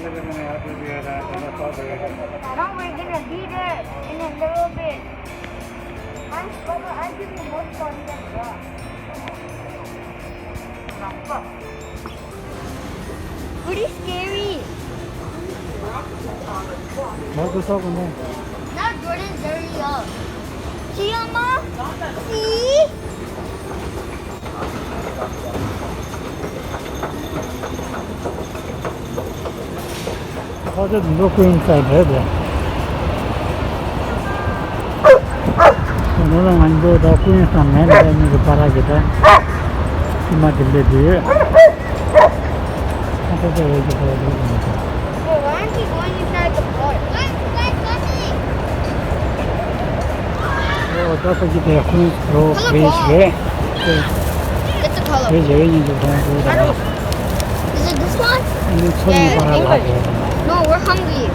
No, we're gonna be there in a little bit. I'm giving more content. Pretty scary. 무서운데. Now Jordan's very young. See, Mama? See? I'll just look inside here. Orang ando dah punya sana, dah ni kepala kita. Cuma dile dia. Apa tu yang kita Well, why aren't we going inside the park? Oh, dah pergi dia pun pro base dia. It's a color. Dia jadi ni juga. Is it this one? Ini semua para lagi. No, we're hungry.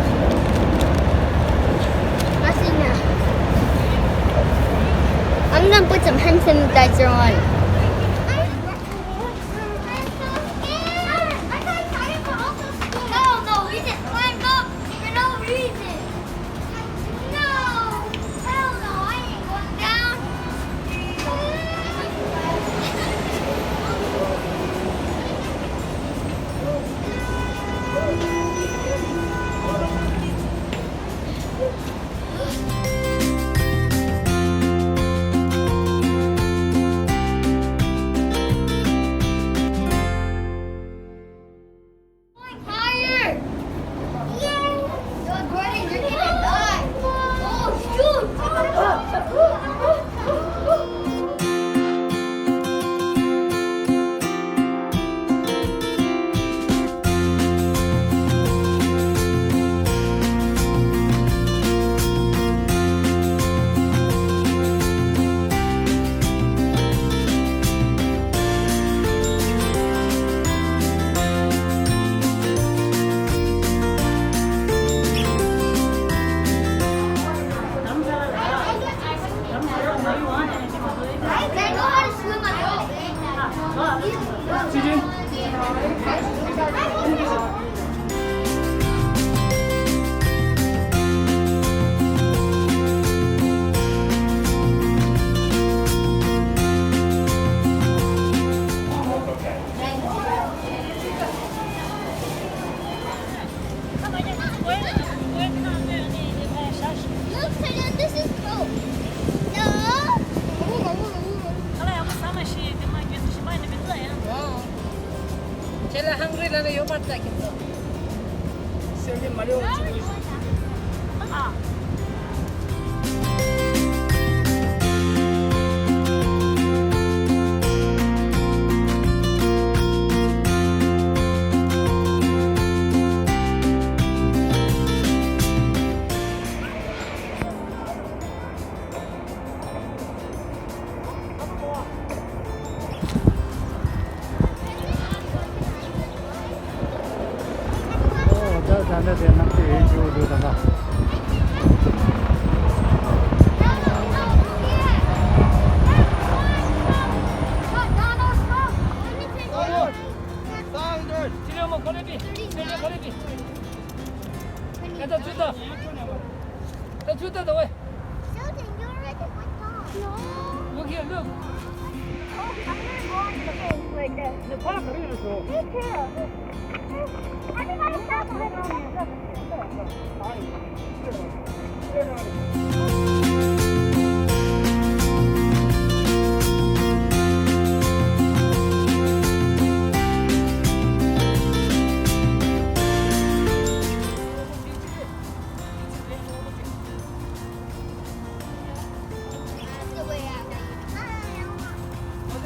Nothing now. I'm gonna put some hand sanitizer on. No, we just climbed up for no reason. No, hell no, I ain't going down. Higher! Yay! Yo, Gordon, you're gonna die! Oh, shoot! I know how to swim Look, Taylor, this is cool. No. Cela hungry na na yomat na kita. Sili maliw. Dah dia nanti hijau dulu dah. Sheldon, you already went down. No. Look here, look. Oh, I'm gonna go on the face like that. The park really so. Me too. Everybody stop behind me. That's the way out.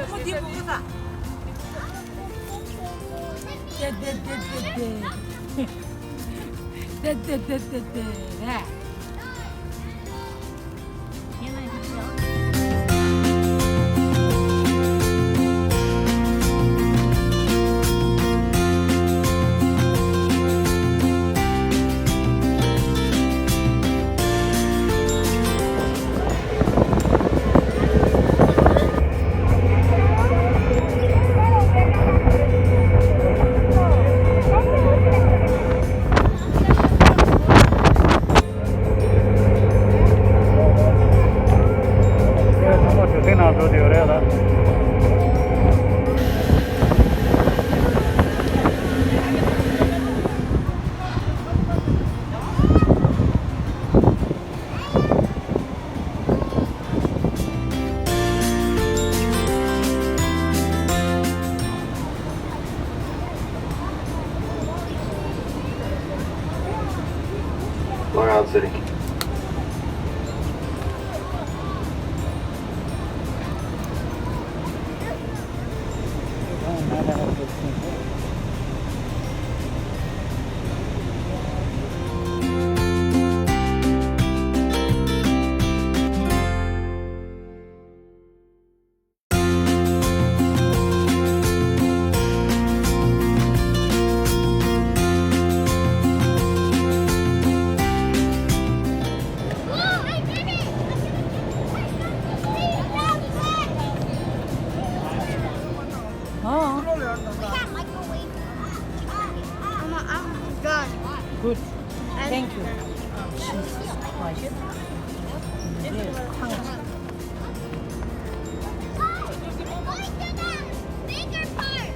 Mo di mo ta. city. Oh, I did it! Oh, We got microwave. I'm done. good. Thank you. 맛있어. 네, 탕. Going to the bigger part.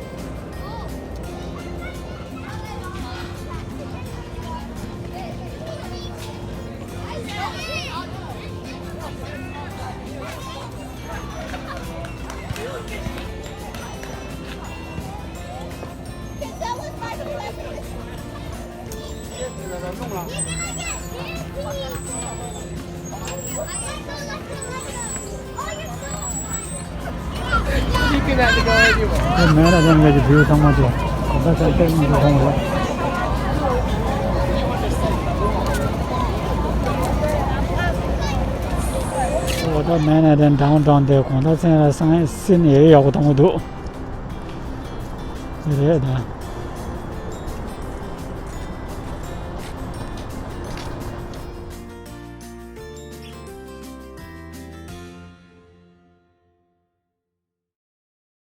मैं ना जान गया view समझ लो पता चलते ही मुझे समझ लो我到南南的downtown的，看到现在上新也有个东西，对的。